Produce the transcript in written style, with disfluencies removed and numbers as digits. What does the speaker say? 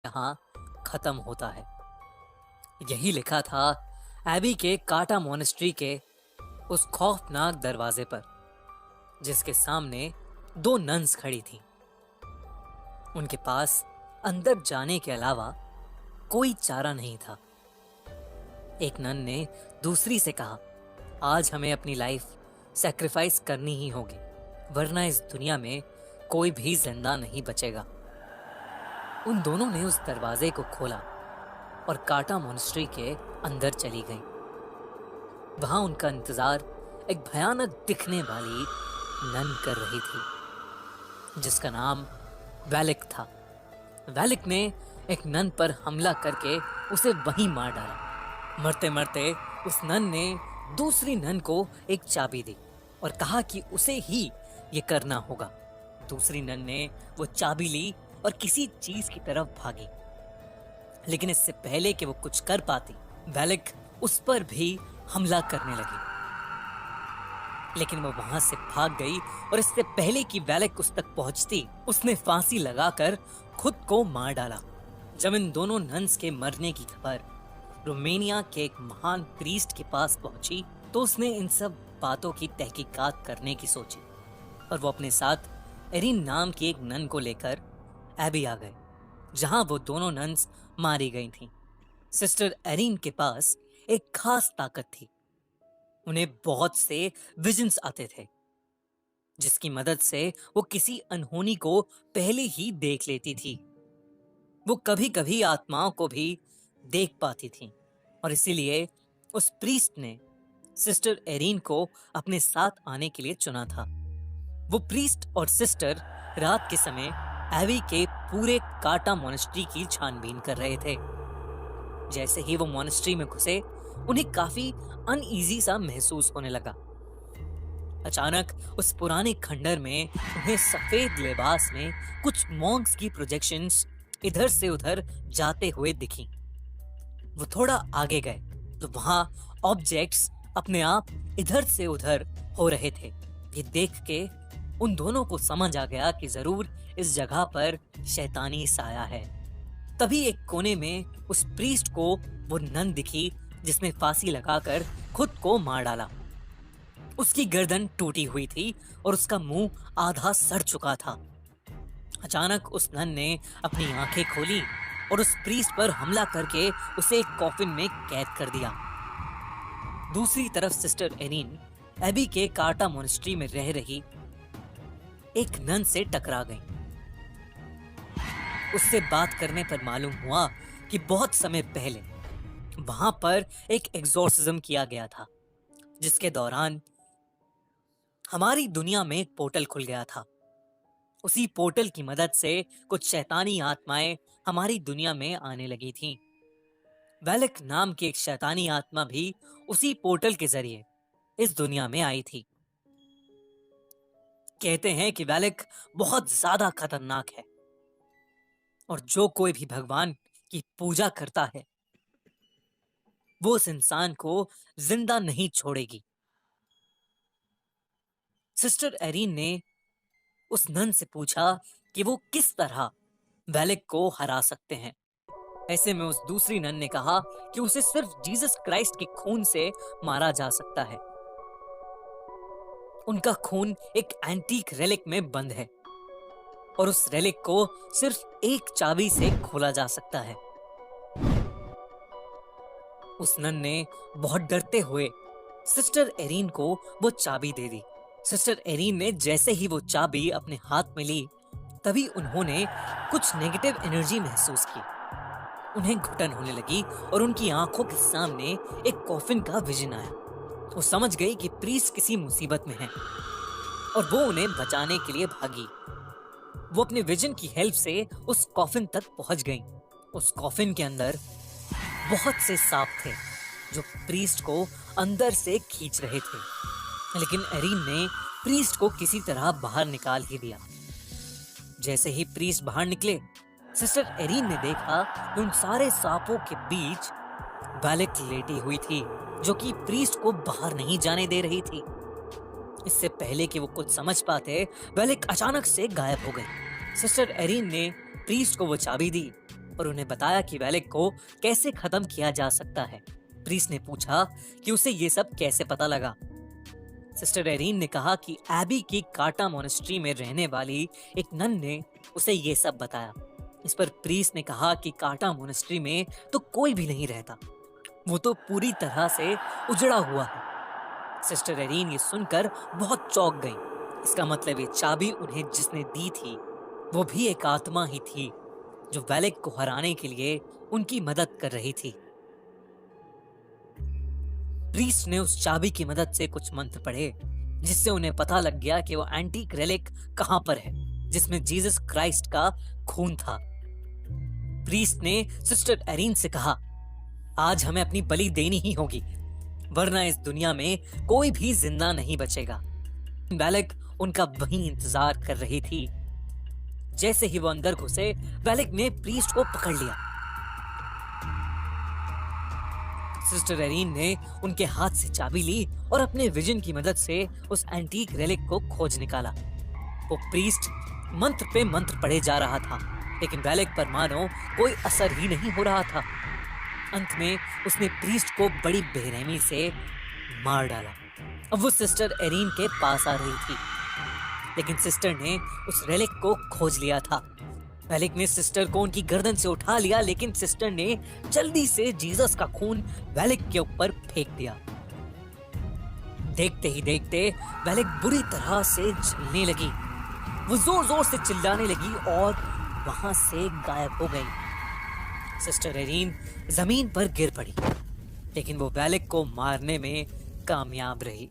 यहाँ खत्म होता है। यही लिखा था एबी के काटा मोनेस्ट्री के उस खौफनाक दरवाजे पर, जिसके सामने दो नन्स खड़ी थीं। उनके पास अंदर जाने के अलावा कोई चारा नहीं था। एक नन ने दूसरी से कहा, आज हमें अपनी लाइफ सैक्रिफाइस करनी ही होगी, वरना इस दुनिया में कोई भी जिंदा नहीं बचेगा। उन दोनों ने उस दरवाजे को खोला और काटा मोनेस्ट्री के अंदर चली गईं। वहां उनका इंतजार एक भयानक दिखने वाली नन कर रही थी, जिसका नाम वैलिक था। वैलिक ने एक नन पर हमला करके उसे वहीं मार डाला। मरते मरते उस नन ने दूसरी नन को एक चाबी दी और कहा कि उसे ही ये करना होगा। दूसरी नन ने वो चाबी ली और किसी चीज की तरफ भागी, लेकिन इससे पहले कि वो कुछ कर पाती, वैलिक उस पर भी हमला करने लगी। लेकिन वो वहां से भाग गई और इससे पहले कि वैलिक उस तक पहुंचती, उसने फांसी लगाकर खुद को मार डाला। जब इन दोनों नन्स के मरने की खबर रोमानिया के एक महान प्रीस्ट के पास पहुंची, तो उसने इन सब बातों की तहकीकात करने की सोची और वो अपने साथ एरिन नाम की एक नन को लेकर एबी आ गए, जहां वो दोनों नन्स मारी गई थीं। सिस्टर एरिन के पास एक खास ताकत थी। उन्हें बहुत से विजन्स आते थे, जिसकी मदद से वो किसी अनहोनी को पहले ही देख लेती थी। वो कभी कभी आत्माओं को भी देख पाती थी और इसीलिए उस प्रीस्ट ने सिस्टर एरिन को अपने साथ आने के लिए चुना था। वो प्रीस्ट और सिस्टर रात के समय एबी के पूरे काटा मोनेस्ट्री की छानबीन कर रहे थे। जैसे ही वो मोनेस्ट्री में घुसे, उन्हें काफी अनईजी सा महसूस होने लगा। अचानक उस पुराने खंडर में उन्हें सफेद लिबास में कुछ मॉन्क्स की प्रोजेक्शंस इधर से उधर जाते हुए दिखी। वो थोड़ा आगे गए तो वहां ऑब्जेक्ट्स अपने आप इधर से उधर हो रहे थे। ये देख के उन दोनों को समझ आ गया कि जरूर इस जगह पर शैतानी साया है। तभी एक कोने में उस प्रीस्ट को वो नन दिखी, जिसने फांसी लगाकर खुद को मार डाला। उसकी गर्दन टूटी हुई थी और उसका मुंह आधा सड़ चुका था। अचानक उस नन ने अपनी आंखें खोली और उस प्रीस्ट पर हमला करके उसे एक कॉफिन में कैद कर दिया। दूसरी तरफ सिस्टर एरिन एबी के काटा मोनेस्ट्री में रह रही एक नन से टकरा गई। उससे बात करने पर मालूम हुआ कि बहुत समय पहले वहां पर एक एग्जॉर्सिज्म किया गया था, जिसके दौरान हमारी दुनिया में एक पोर्टल खुल गया था। उसी पोर्टल की मदद से कुछ शैतानी आत्माएं हमारी दुनिया में आने लगी थीं। वैलिक नाम की एक शैतानी आत्मा भी उसी पोर्टल के जरिए इस दुनिया में आई थी। कहते हैं कि वैलिक बहुत ज्यादा खतरनाक है और जो कोई भी भगवान की पूजा करता है, वो उस इंसान को जिंदा नहीं छोड़ेगी। सिस्टर एरिन ने उस नन से पूछा कि वो किस तरह वैलिक को हरा सकते हैं। ऐसे में उस दूसरी नन ने कहा कि उसे सिर्फ जीसस क्राइस्ट के खून से मारा जा सकता है। उनका खून एक एंटीक रेलिक में बंद है और उस रेलिक को सिर्फ एक चाबी से खोला जा सकता है। उस नन ने बहुत डरते हुए सिस्टर एरिन को वो चाबी दे दी। सिस्टर एरिन ने जैसे ही वो चाबी अपने हाथ में ली, तभी उन्होंने कुछ नेगेटिव एनर्जी महसूस की। उन्हें घुटन होने लगी और उनकी आंखों के सामने एक कॉफिन का विजन आया। वो समझ गई कि प्रीस्ट किसी मुसीबत में है और वो उन्हें बचाने के लिए भागी। वो अपने विजन की हेल्प से उस कॉफिन तक पहुंच गई। उस कॉफिन के अंदर बहुत से सांप थे जो प्रीस्ट को अंदर से खींच रहे थे, लेकिन एरिन ने प्रीस्ट को किसी तरह बाहर निकाल ही दिया। जैसे ही प्रीस्ट बाहर निकले, सिस्टर एरिन ने देखा कि उन सारे सांपों के बीच वैलिक लेटी हुई थी, जो कि प्रीस्ट को बाहर नहीं जाने दे रही थी। इससे पहले कि वो कुछ समझ पाते, वैलिक अचानक से गायब हो गई। सिस्टर एरिन ने प्रीस्ट को वो चाबी दी और उन्हें बताया कि वेलिक को कैसे खत्म किया जा सकता है। प्रीस्ट ने पूछा कि उसे ये सब कैसे पता लगा। सिस्टर एरीन ने कहा कि एबी की काटा मोनेस्ट्री में रहने वाली एक नन ने उसे ये सब बताया। इस पर प्रीस्ट ने कहा कि काटा मोनेस्ट्री में तो कोई भी नहीं रहता, वो तो पूरी तरह से उजड़ा हुआ है। सिस्टर एरीन ये सुनकर बहुत चौंक गई। इसका मतलब ये चाबी उन्हें जिसने दी थी वो भी एक आत्मा ही थी जो वेलिक को हराने के लिए उनकी मदद कर रही थी। प्रीस्ट ने उस चाबी की मदद से कुछ मंत्र पढ़े जिससे उन्हें पता लग गया कि वो एंटीक रेलिक कहां पर है जिसमें जीसस क्राइस्ट का खून था। प्रीस्ट ने सिस्टर एरीन से कहा, आज हमें अपनी बलि देनी ही होगी, वरना इस दुनिया में कोई भी जिंदा नहीं बचेगा। वेलिक उनका वहीं इंतजार कर रही थी। जैसे ही वो अंदर घुसे, वेलिक ने प्रीस्ट को पकड़ लिया। सिस्टर एरीन ने उनके हाथ से चाबी ली और अपने विजन की मदद से उस एंटीक रेलिक को खोज निकाला। वो प्रीस्ट मंत्र पे मंत्र पढ़े जा रहा था, लेकिन वेलिक पर मानो कोई असर ही नहीं हो रहा था। अंत में उसने प्रीस्ट को बड़ी बेरहमी से मार डाला। अब वो सिस्टर एरीन के पास आ रही थी, लेकिन सिस्टर ने उस रेलिक को खोज लिया था। वेलिक ने सिस्टर को उनकी गर्दन से उठा लिया, लेकिन सिस्टर ने जल्दी से जीसस का खून वेलिक के ऊपर फेंक दिया। देखते ही देखते वेलिक बुरी तरह से जलने लगी। वो जोर जोर से चिल्लाने लगी और वहां से गायब हो गई। सिस्टर एरीन जमीन पर गिर पड़ी, लेकिन वो वेलिक को मारने में कामयाब रही।